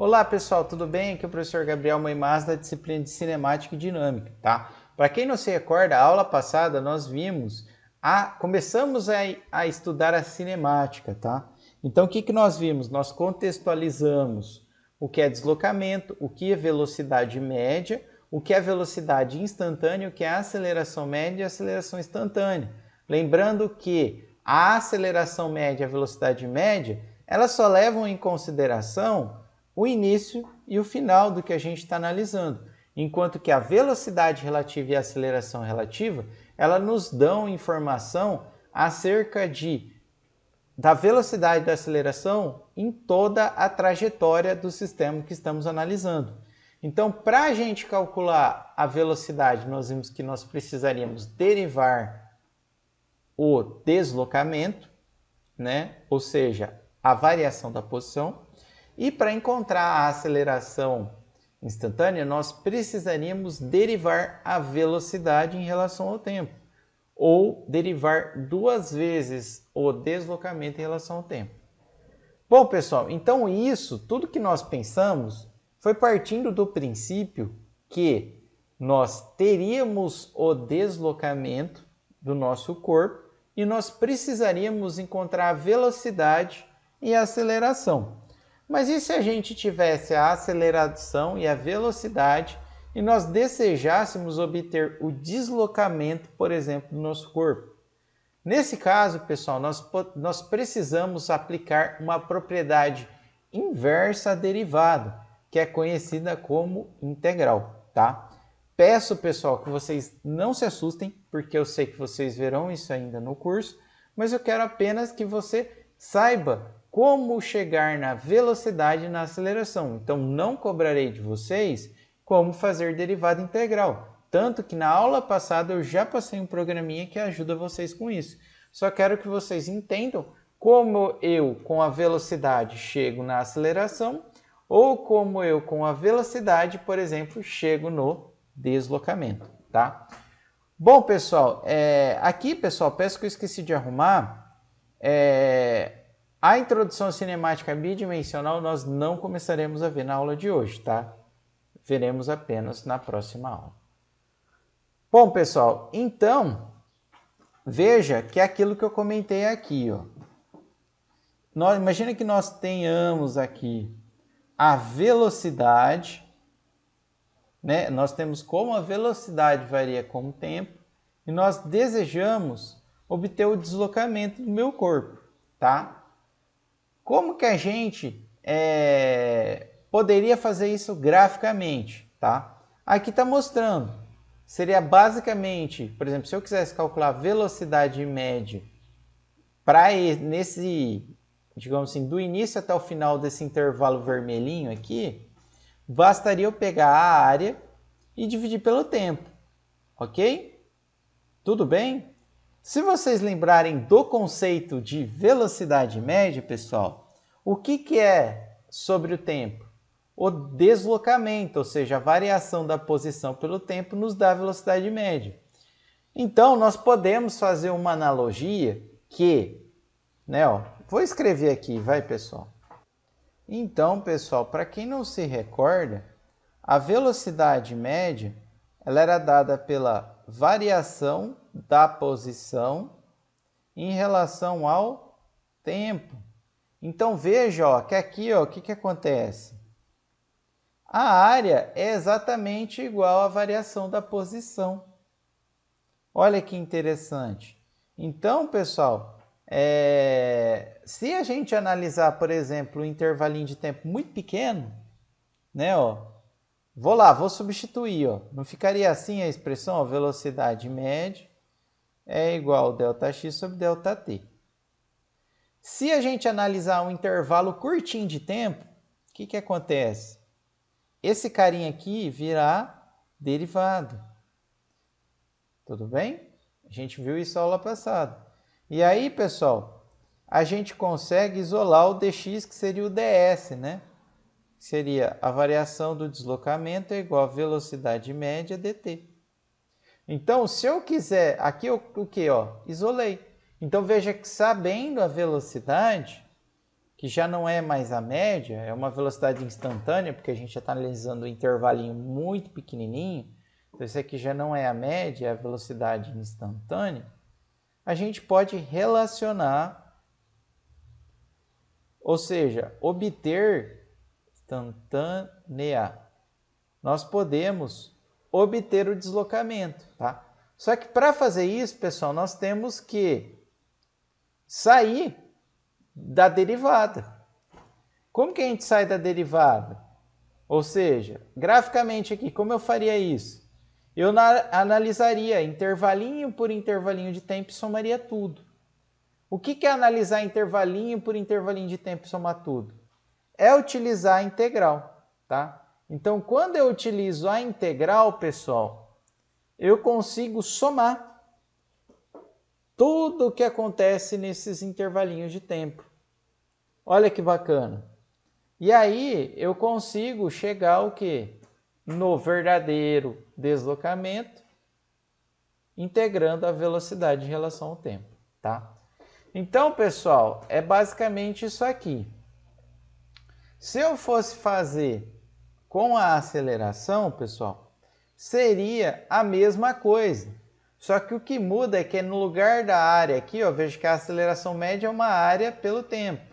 Olá pessoal, tudo bem? Aqui é o professor Gabriel Moimaz da disciplina de Cinemática e Dinâmica, tá? Para quem não se recorda, a aula passada nós começamos a estudar a cinemática, tá? Então o que nós vimos? Nós contextualizamos o que é deslocamento, o que é velocidade média, o que é velocidade instantânea, o que é aceleração média e aceleração instantânea. Lembrando que a aceleração média e a velocidade média, elas só levam em consideração o início e o final do que a gente está analisando, enquanto que a velocidade relativa e a aceleração relativa, elas nos dão informação acerca da velocidade da aceleração em toda a trajetória do sistema que estamos analisando. Então, para a gente calcular a velocidade, nós vimos que nós precisaríamos derivar o deslocamento, né? Ou seja, a variação da posição. E para encontrar a aceleração instantânea, nós precisaríamos derivar a velocidade em relação ao tempo, ou derivar duas vezes o deslocamento em relação ao tempo. Bom, pessoal, então tudo que nós pensamos, foi partindo do princípio que nós teríamos o deslocamento do nosso corpo e nós precisaríamos encontrar a velocidade e a aceleração. Mas e se a gente tivesse a aceleração e a velocidade e nós desejássemos obter o deslocamento, por exemplo, do nosso corpo? Nesse caso, pessoal, nós precisamos aplicar uma propriedade inversa à derivada, que é conhecida como integral, tá? Peço, pessoal, que vocês não se assustem, porque eu sei que vocês verão isso ainda no curso, mas eu quero apenas que você saiba como chegar na velocidade e na aceleração. Então, não cobrarei de vocês como fazer derivada integral. Tanto que na aula passada eu já passei um programinha que ajuda vocês com isso. Só quero que vocês entendam como eu, com a velocidade, chego na aceleração ou como eu, com a velocidade, por exemplo, chego no deslocamento, tá? Bom, pessoal, aqui, pessoal, peço que eu esqueci de arrumar. A introdução à cinemática bidimensional nós não começaremos a ver na aula de hoje, tá? Veremos apenas na próxima aula. Bom, pessoal, então, veja que é aquilo que eu comentei aqui, ó. Imagina que nós tenhamos aqui a velocidade, né? Nós temos como a velocidade varia com o tempo e nós desejamos obter o deslocamento do meu corpo, tá? Como que a gente poderia fazer isso graficamente, tá? Aqui está mostrando. Seria basicamente, por exemplo, se eu quisesse calcular a velocidade média para digamos assim, do início até o final desse intervalo vermelhinho aqui, bastaria eu pegar a área e dividir pelo tempo, ok? Tudo bem? Se vocês lembrarem do conceito de velocidade média, pessoal, o que é sobre o tempo? O deslocamento, ou seja, a variação da posição pelo tempo nos dá a velocidade média. Então, nós podemos fazer uma analogia vou escrever aqui, vai, pessoal. Então, pessoal, para quem não se recorda, a velocidade média ela era dada pela variação da posição em relação ao tempo. Então veja que aqui o que acontece? A área é exatamente igual à variação da posição. Olha que interessante. Então, pessoal, se a gente analisar, por exemplo, um intervalinho de tempo muito pequeno, né, vou substituir, não ficaria assim a expressão, velocidade média é igual a ΔX sobre ΔT. Se a gente analisar um intervalo curtinho de tempo, o que acontece? Esse carinha aqui virá derivado. Tudo bem? A gente viu isso na aula passada. E aí, pessoal, a gente consegue isolar o dx, que seria o ds, né? Seria a variação do deslocamento é igual a velocidade média dt. Então, se eu quiser, aqui o que? Isolei. Então, veja que sabendo a velocidade, que já não é mais a média, é uma velocidade instantânea, porque a gente já está analisando um intervalinho muito pequenininho, então isso aqui já não é a média, é a velocidade instantânea, a gente pode relacionar, ou seja, obter instantânea. Nós podemos obter o deslocamento, tá? Só que para fazer isso, pessoal, nós temos que sair da derivada. Como que a gente sai da derivada? Ou seja, graficamente aqui, como eu faria isso? Eu analisaria intervalinho por intervalinho de tempo e somaria tudo. O que é analisar intervalinho por intervalinho de tempo e somar tudo? É utilizar a integral, tá? Então, quando eu utilizo a integral, pessoal, eu consigo somar tudo o que acontece nesses intervalinhos de tempo. Olha que bacana. E aí eu consigo chegar ao quê? No verdadeiro deslocamento, integrando a velocidade em relação ao tempo, tá? Então, pessoal, é basicamente isso aqui. Se eu fosse fazer com a aceleração, pessoal, seria a mesma coisa. Só que o que muda é que no lugar da área aqui, ó, vejo que a aceleração média é uma área pelo tempo.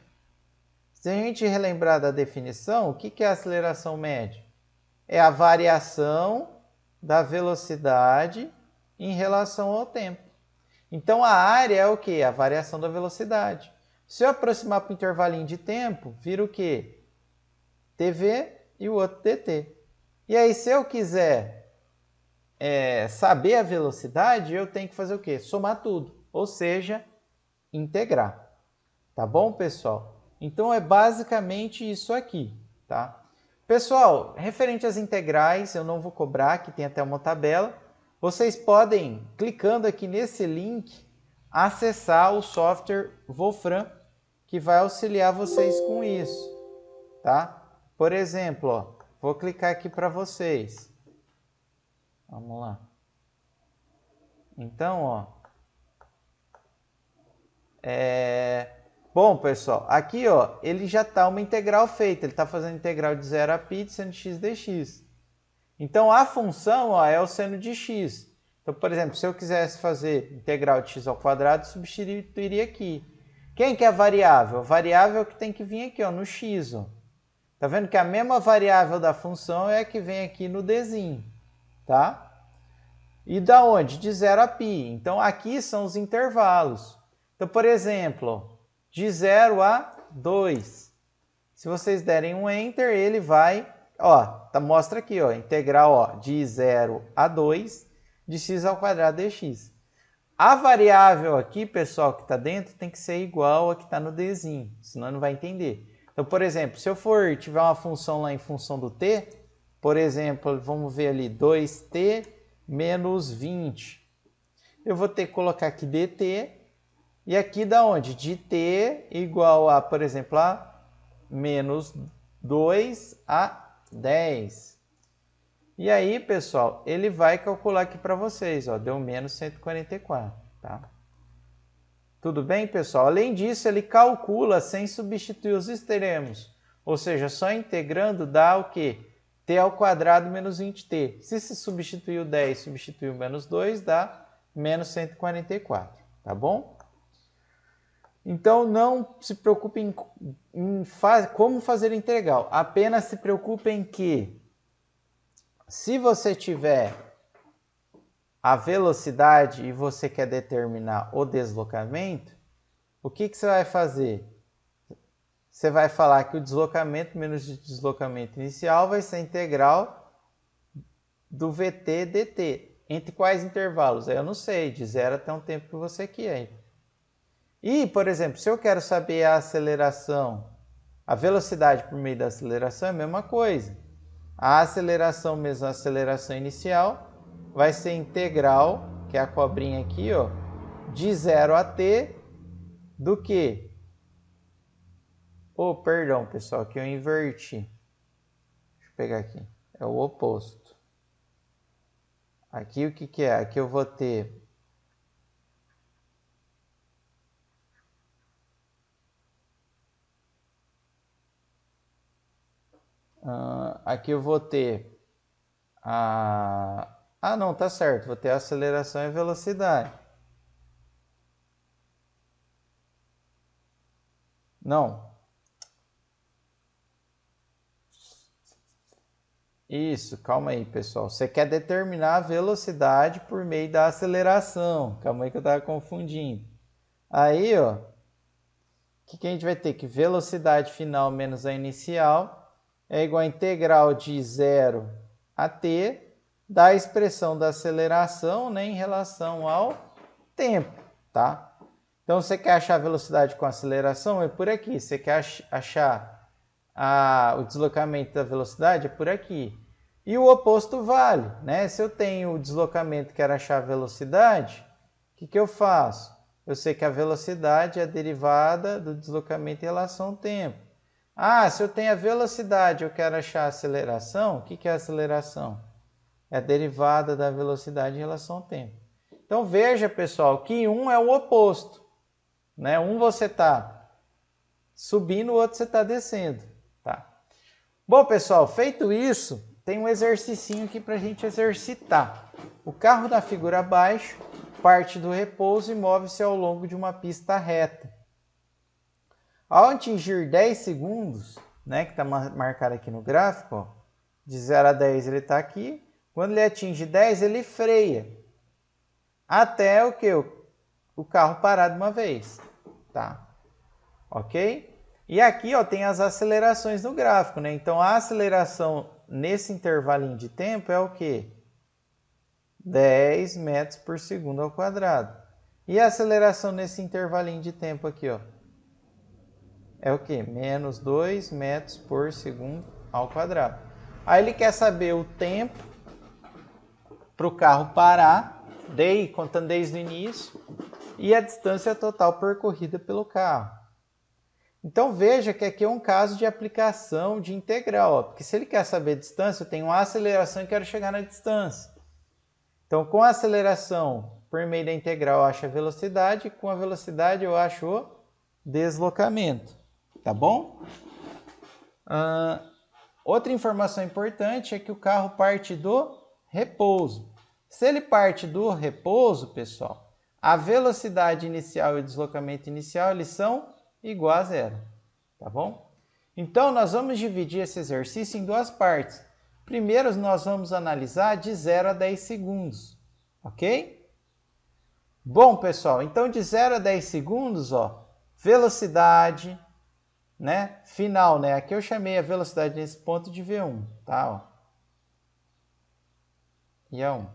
Se a gente relembrar da definição, o que é a aceleração média? É a variação da velocidade em relação ao tempo. Então, a área é o quê? A variação da velocidade. Se eu aproximar para o intervalinho de tempo, vira o quê? TV e o outro dt. E aí, se eu quiser saber a velocidade, eu tenho que fazer o quê? Somar tudo, ou seja, integrar. Tá bom, pessoal? Então, é basicamente isso aqui, tá? Pessoal, referente às integrais, eu não vou cobrar, aqui tem até uma tabela. Vocês podem, clicando aqui nesse link, acessar o software Wolfram, que vai auxiliar vocês com isso, tá? Por exemplo, ó, vou clicar aqui para vocês. Vamos lá. Então, ó. Bom, pessoal, aqui, ó, ele já está uma integral feita. Ele está fazendo integral de 0 a π de seno x dx. Então, a função, ó, é o seno de x. Então, por exemplo, se eu quisesse fazer integral de x ao quadrado, substituiria aqui. Quem que é a variável? A variável que tem que vir aqui, ó, no x. Ó. Tá vendo que a mesma variável da função é a que vem aqui no dzinho, tá? E da onde? De 0 a π. Então, aqui são os intervalos. Então, por exemplo, de 0 a 2. Se vocês derem um Enter, ele vai... Ó, mostra aqui, ó, integral ó, de 0 a 2 de x ao quadrado dx. A variável aqui, pessoal, que está dentro, tem que ser igual a que está no dzinho, senão não vai entender. Então, por exemplo, se eu tiver uma função lá em função do t, por exemplo, vamos ver ali, 2t menos 20. Eu vou ter que colocar aqui dt, e aqui da onde? De t igual a, por exemplo, a menos 2 a 10. E aí, pessoal, ele vai calcular aqui para vocês, ó, deu menos 144, tá? Tudo bem, pessoal? Além disso, ele calcula sem substituir os extremos. Ou seja, só integrando dá o quê? T ao quadrado menos 20t. Se substituir o 10, substituir o menos 2, dá menos 144, tá bom? Então, não se preocupe em como fazer integral. Apenas se preocupe em que, se você tiver a velocidade e você quer determinar o deslocamento, o que você vai fazer? Você vai falar que o deslocamento menos o deslocamento inicial vai ser a integral do VT dt. Entre quais intervalos? Eu não sei, de 0 até um tempo que você quer. E, por exemplo, se eu quero saber a aceleração, a velocidade por meio da aceleração é a mesma coisa. A aceleração mesmo, a aceleração inicial, vai ser integral, que é a cobrinha aqui, ó, de 0 a t do que? Oh, perdão, pessoal, que eu inverti. Deixa eu pegar aqui. É o oposto. Aqui o que é? Aqui eu vou ter Aqui eu vou ter não, tá certo. Vou ter a aceleração e a velocidade. Não. Isso, calma aí, pessoal. Você quer determinar a velocidade por meio da aceleração. Calma aí que eu estava confundindo. Aí, ó, o que a gente vai ter? Que velocidade final menos a inicial é igual a integral de 0 a t da expressão da aceleração, né, em relação ao tempo, tá? Então, você quer achar a velocidade com aceleração? É por aqui. Você quer achar o deslocamento da velocidade? É por aqui. E o oposto vale, né? Se eu tenho o deslocamento e quero achar a velocidade, o que eu faço? Eu sei que a velocidade é a derivada do deslocamento em relação ao tempo. Se eu tenho a velocidade e eu quero achar a aceleração, o que é a aceleração? É a derivada da velocidade em relação ao tempo. Então veja, pessoal, que um é o oposto, né? Um você está subindo, o outro você está descendo, tá? Bom, pessoal, feito isso, tem um exercicinho aqui para a gente exercitar. O carro na figura abaixo parte do repouso e move-se ao longo de uma pista reta. Ao atingir 10 segundos, né, que está marcado aqui no gráfico, ó, de 0 a 10 ele está aqui. Quando ele atinge 10, ele freia. Até o que? O carro parar de uma vez. Tá? Ok? E aqui, ó, tem as acelerações no gráfico, né? Então, a aceleração nesse intervalinho de tempo é o quê? 10 metros por segundo ao quadrado. E a aceleração nesse intervalinho de tempo aqui, ó? É o quê? Menos 2 metros por segundo ao quadrado. Aí ele quer saber o tempo para o carro parar, contando desde o início, e a distância total percorrida pelo carro. Então veja que aqui é um caso de aplicação de integral, ó, porque se ele quer saber a distância, eu tenho uma aceleração e quero chegar na distância. Então com a aceleração, por meio da integral, eu acho a velocidade, e com a velocidade eu acho o deslocamento. Tá bom? Outra informação importante é que o carro parte do repouso. Se ele parte do repouso, pessoal, a velocidade inicial e o deslocamento inicial eles são igual a zero, tá bom? Então, nós vamos dividir esse exercício em duas partes. Primeiro, nós vamos analisar de 0 a 10 segundos, ok? Bom, pessoal, então de 0 a 10 segundos, ó, velocidade, né, final, né? Aqui eu chamei a velocidade nesse ponto de V1, tá? Ó. E é 1.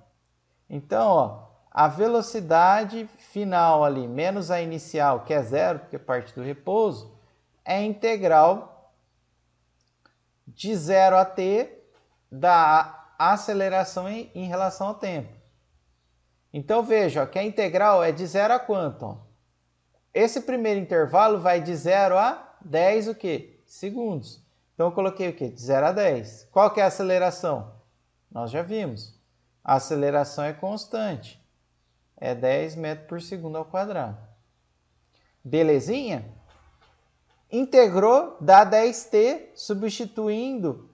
Então, ó, a velocidade final ali, menos a inicial, que é 0, porque parte do repouso, é integral de 0 a t da aceleração em relação ao tempo. Então, veja, ó, que a integral é de 0 a quanto? Ó? Esse primeiro intervalo vai de 0 a 10 o quê? Segundos. Então, eu coloquei o quê? De 0 a 10. Qual que é a aceleração? Nós já vimos. A aceleração é constante. É 10 metros por segundo ao quadrado. Belezinha? Integrou, dá 10t, substituindo.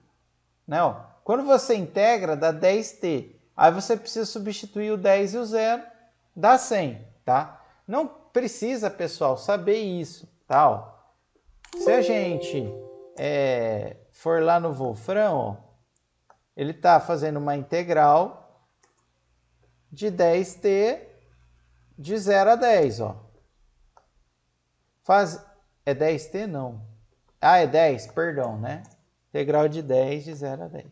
Né, ó. Quando você integra, dá 10t. Aí você precisa substituir o 10 e o 0, dá 100, tá? Não precisa, pessoal, saber isso, tá? Ó. Se a gente for lá no Wolfram, ó, ele está fazendo uma integral de 10t de 0 a 10, ó. É 10t? Não. É 10, perdão, né? Integral de 10 de 0 a 10.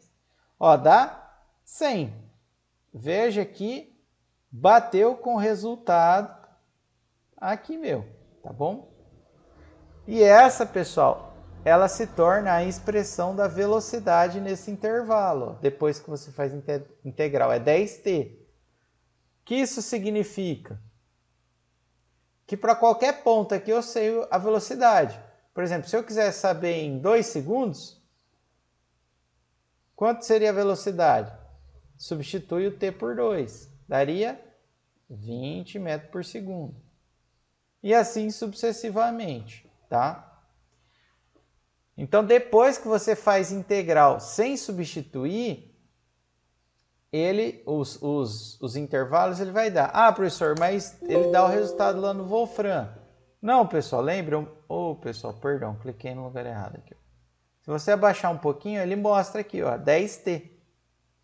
Ó, dá 100. Veja que bateu com o resultado aqui meu, tá bom? E essa, pessoal, ela se torna a expressão da velocidade nesse intervalo, ó, depois que você faz integral, é 10t. O que isso significa? Que para qualquer ponto aqui eu sei a velocidade. Por exemplo, se eu quiser saber em 2 segundos, quanto seria a velocidade? Substitui o t por 2, daria 20 metros por segundo. E assim sucessivamente, tá? Então, depois que você faz integral sem substituir, os intervalos ele vai dar. Ah, professor, mas ele dá o resultado lá no Wolfram. Não, pessoal, lembram? Pessoal, perdão, cliquei no lugar errado aqui. Se você abaixar um pouquinho, ele mostra aqui, ó, 10t.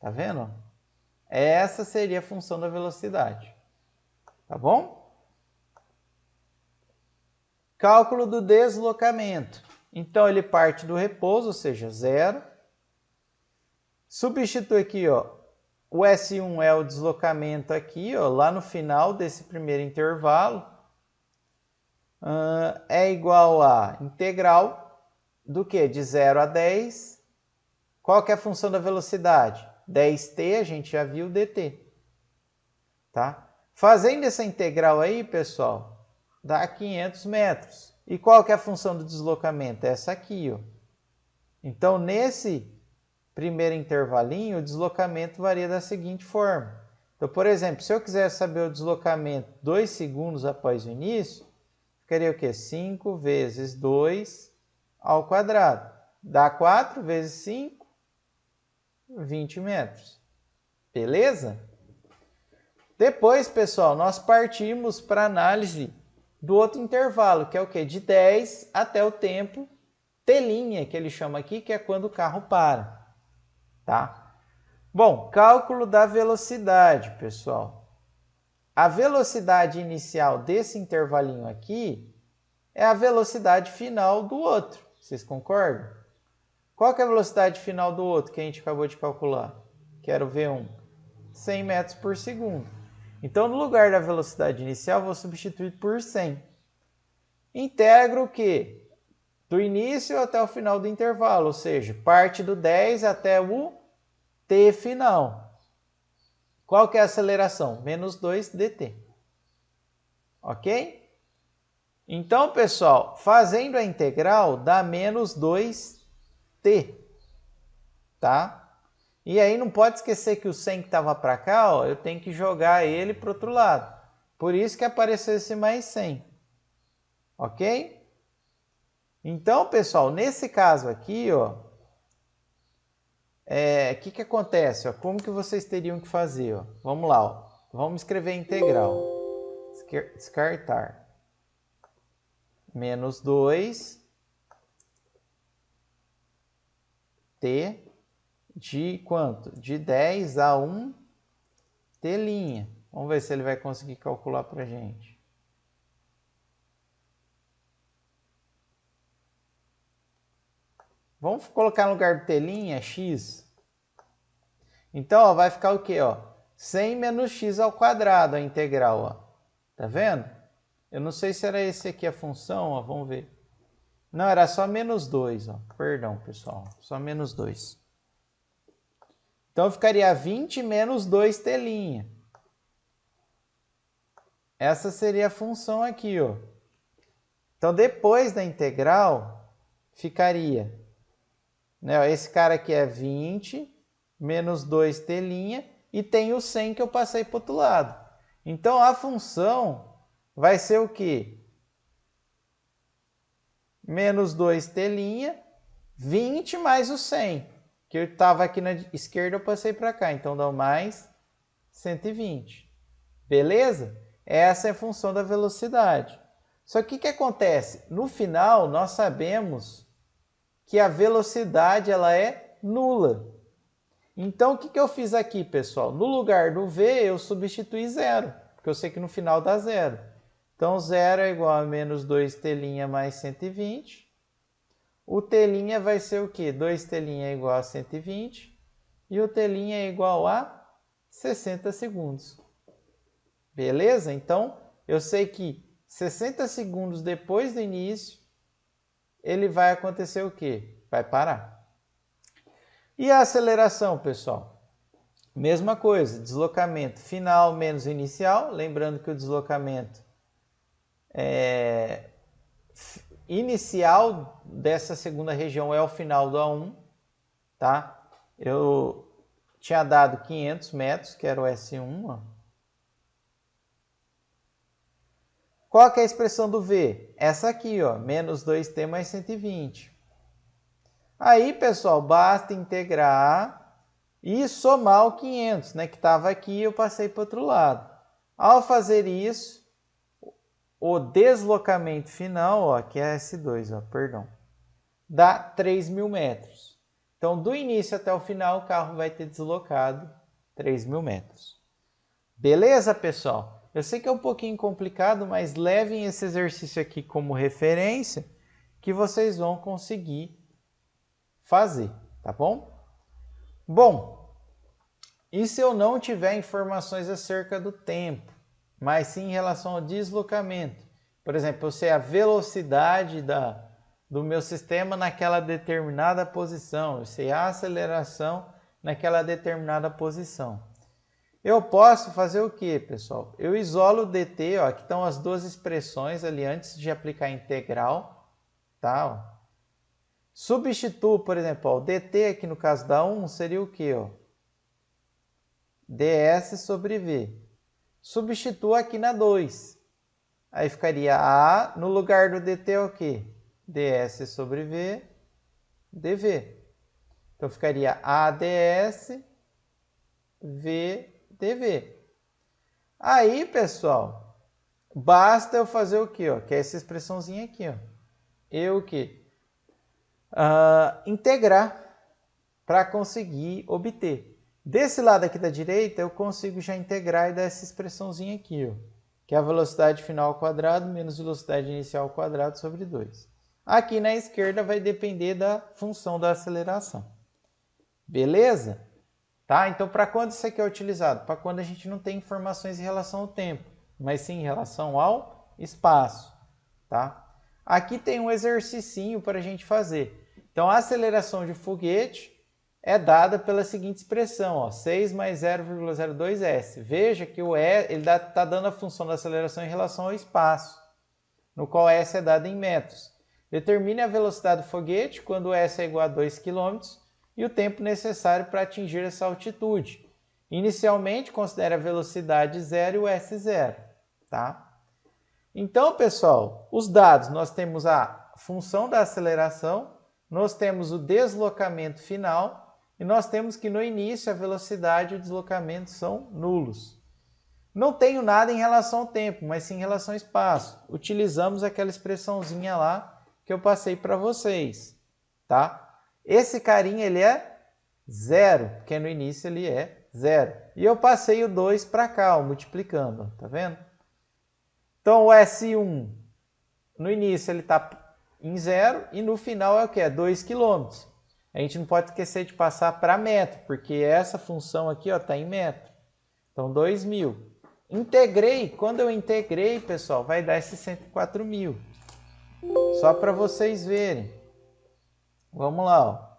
Tá vendo? Essa seria a função da velocidade. Tá bom? Cálculo do deslocamento. Então, ele parte do repouso, ou seja, 0. Substitui aqui, ó, o S1 é o deslocamento aqui, ó, lá no final desse primeiro intervalo. É igual a integral do que? De 0 a 10. Qual que é a função da velocidade? 10t, a gente já viu, dt. Tá? Fazendo essa integral aí, pessoal, dá 500 metros. E qual que é a função do deslocamento? Essa aqui, ó. Então, nesse primeiro intervalinho, o deslocamento varia da seguinte forma. Então, por exemplo, se eu quiser saber o deslocamento 2 segundos após o início, ficaria o quê? 5 vezes 2 ao quadrado. Dá 4 vezes 5, 20 metros. Beleza? Depois, pessoal, nós partimos para a análise do outro intervalo, que é o quê? De 10 até o tempo T', que ele chama aqui, que é quando o carro para. Tá? Bom, cálculo da velocidade, pessoal. A velocidade inicial desse intervalinho aqui é a velocidade final do outro. Vocês concordam? Qual que é a velocidade final do outro que a gente acabou de calcular? Que era o V1. 100 metros por segundo. Então, no lugar da velocidade inicial, vou substituir por 100. Integro o quê? Do início até o final do intervalo, ou seja, parte do 10 até o t final. Qual que é a aceleração? Menos 2 dt. Ok? Então, pessoal, fazendo a integral dá menos 2t. Tá? E aí não pode esquecer que o 100 que estava para cá, ó, eu tenho que jogar ele para o outro lado. Por isso que apareceu esse mais 100. Ok? Então, pessoal, nesse caso aqui, ó, que acontece? Ó? Como que vocês teriam que fazer? Ó? Vamos lá, ó. Vamos escrever a integral. Descartar. Menos 2 t de quanto? De 10 a 1 t'. Vamos ver se ele vai conseguir calcular para a gente. Vamos colocar no lugar do t', x. Então, ó, vai ficar o quê? Ó? 100 menos x ao quadrado, a integral. Ó. Tá vendo? Eu não sei se era esse aqui a função, ó, vamos ver. Não, era só menos 2. Ó. Perdão, pessoal. Só menos 2. Então, ficaria 20 menos 2t'. Essa seria a função aqui, ó. Então, depois da integral, ficaria... Né, esse cara aqui é 20 menos 2t' e tem o 100 que eu passei para o outro lado. Então, a função vai ser o quê? Menos 2t', 20 mais o 100. Que eu estava aqui na esquerda, eu passei para cá. Então, dá mais 120. Beleza? Essa é a função da velocidade. Só que o que acontece? No final, nós sabemos que a velocidade ela é nula. Então, o que eu fiz aqui, pessoal? No lugar do V, eu substituí 0, porque eu sei que no final dá 0. Então, 0 é igual a menos 2t' mais 120. O t' vai ser o quê? 2t' é igual a 120. E o t' é igual a 60 segundos. Beleza? Então, eu sei que 60 segundos depois do início, ele vai acontecer o quê? Vai parar. E a aceleração, pessoal? Mesma coisa, deslocamento final menos inicial. Lembrando que o deslocamento inicial dessa segunda região é o final do A1. Tá? Eu tinha dado 500 metros, que era o S1. Ó. Qual que é a expressão do V? Essa aqui, ó, menos 2t mais 120. Aí, pessoal, basta integrar e somar o 500, né, que estava aqui e eu passei para o outro lado. Ao fazer isso, o deslocamento final, ó, que é S2, ó, perdão, dá 3.000 metros. Então, do início até o final, o carro vai ter deslocado 3.000 metros. Beleza, pessoal? Eu sei que é um pouquinho complicado, mas levem esse exercício aqui como referência que vocês vão conseguir fazer, tá bom? Bom, e se eu não tiver informações acerca do tempo, mas sim em relação ao deslocamento? Por exemplo, eu sei a velocidade do meu sistema naquela determinada posição, eu sei a aceleração naquela determinada posição. Eu posso fazer o que, pessoal? Eu isolo o dt, ó, aqui estão as duas expressões ali antes de aplicar a integral, tá? Ó. Substituo, por exemplo, ó, o dt aqui no caso da 1 seria o que? ds sobre v. Substituo aqui na 2. Aí ficaria a no lugar do dt é o que? ds sobre v dv. Então ficaria ads v dv. Aí, pessoal, basta eu fazer o quê? Que é essa expressãozinha aqui. Ó. Eu o quê? Integrar para conseguir obter. Desse lado aqui da direita, eu consigo já integrar e dar essa expressãozinha aqui, ó, que é a velocidade final ao quadrado menos velocidade inicial ao quadrado sobre 2. Aqui na esquerda vai depender da função da aceleração. Beleza? Tá? Então, para quando isso aqui é utilizado? Para quando a gente não tem informações em relação ao tempo, mas sim em relação ao espaço. Tá? Aqui tem um exercicinho para a gente fazer. Então, a aceleração de foguete é dada pela seguinte expressão, ó, 6 mais 0,02s. Veja que o E está dando a função da aceleração em relação ao espaço, no qual S é dado em metros. Determine a velocidade do foguete quando S é igual a 2 km e o tempo necessário para atingir essa altitude. Inicialmente, considere a velocidade 0 e o S0. Tá? Então, pessoal, os dados, nós temos a função da aceleração, nós temos o deslocamento final e nós temos que no início a velocidade e o deslocamento são nulos. Não tenho nada em relação ao tempo, mas sim em relação ao espaço. Utilizamos aquela expressãozinha lá que eu passei para vocês. Tá? Esse carinha ele é 0, porque no início ele é 0. E eu passei o 2 para cá, ó, multiplicando, tá vendo? Então o S1 no início ele está em 0 e no final é o que? É 2 km. A gente não pode esquecer de passar para metro, porque essa função aqui está em metro. Então 2.000. Integrei, quando eu integrei, pessoal, vai dar esses 104.000. Só para vocês verem. Vamos lá, ó.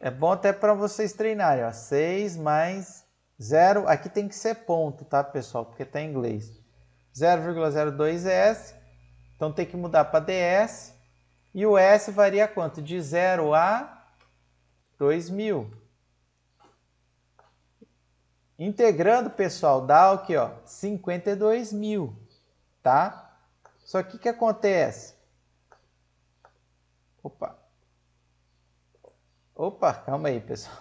É bom até para vocês treinarem, ó. 6 mais 0, aqui tem que ser ponto, tá, pessoal? Porque está em inglês. 0,02s, então tem que mudar para ds. E o s varia quanto? De 0 a 2.000. Integrando, pessoal, dá o que? 52.000, tá? Só que o que acontece? Opa, calma aí, pessoal.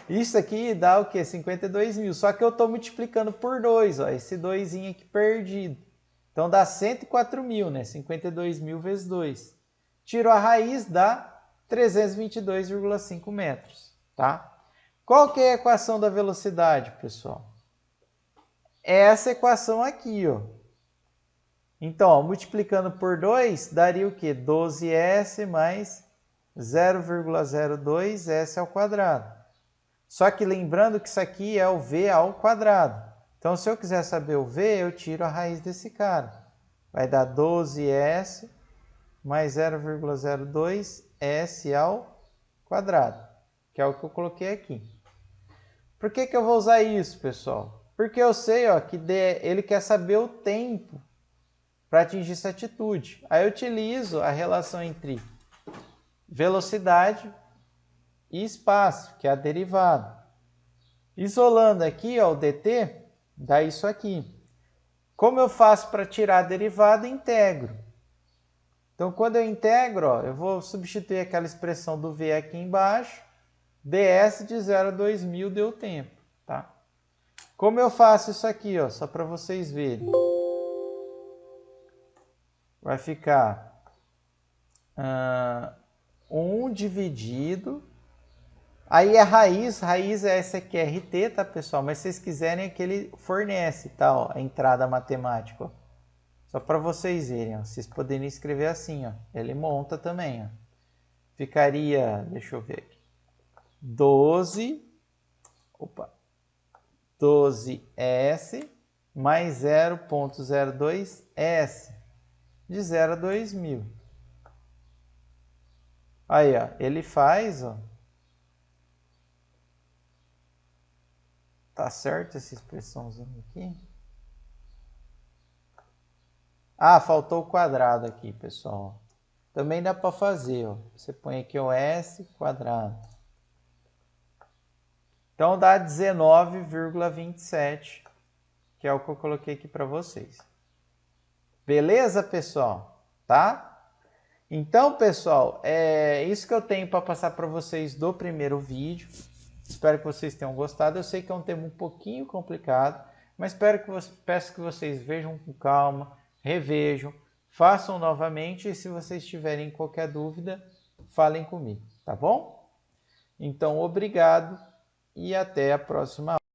Isso aqui dá o quê? 52.000. Só que eu estou multiplicando por 2, ó, esse 2 aqui perdido. Então dá 104.000, né? 52.000 vezes 2. Tiro a raiz, dá 322,5 metros, tá? Qual que é a equação da velocidade, pessoal? É essa equação aqui, ó. Então, ó, multiplicando por 2, daria o quê? 12s mais 0,02s ao quadrado. Só que lembrando que isso aqui é o v ao quadrado. Então, se eu quiser saber o v, eu tiro a raiz desse cara. Vai dar 12s mais 0,02s ao quadrado, que é o que eu coloquei aqui. Por que eu vou usar isso, pessoal? Porque eu sei que ele quer saber o tempo para atingir essa altitude. Aí eu utilizo a relação entre velocidade e espaço, que é a derivada. Isolando aqui, o dt, dá isso aqui. Como eu faço para tirar a derivada? Integro. Então, quando eu integro, ó, eu vou substituir aquela expressão do V aqui embaixo, ds de 0 a 2000 deu tempo, tá? Como eu faço isso aqui, ó, só para vocês verem. Vai ficar 1 dividido. Aí é raiz é essa aqui, é RT, tá, pessoal? Mas se vocês quiserem, é que ele fornece, tá, ó, a entrada matemática, ó. Só para vocês verem, ó. Vocês poderiam escrever assim, ó. Ele monta também, ó. Ficaria, deixa eu ver aqui. 12S mais 0,02S de 0 a 2000. Aí, ó, ele faz, ó. Tá certo essa expressãozinha aqui? Ah, faltou o quadrado aqui, pessoal. Também dá para fazer, ó. Você põe aqui o S quadrado. Então dá 19,27, que é o que eu coloquei aqui para vocês. Beleza, pessoal? Tá? Então, pessoal, é isso que eu tenho para passar para vocês do primeiro vídeo. Espero que vocês tenham gostado. Eu sei que é um tema um pouquinho complicado, mas peço que vocês vejam com calma, revejam, façam novamente e se vocês tiverem qualquer dúvida, falem comigo, tá bom? Então, obrigado e até a próxima aula.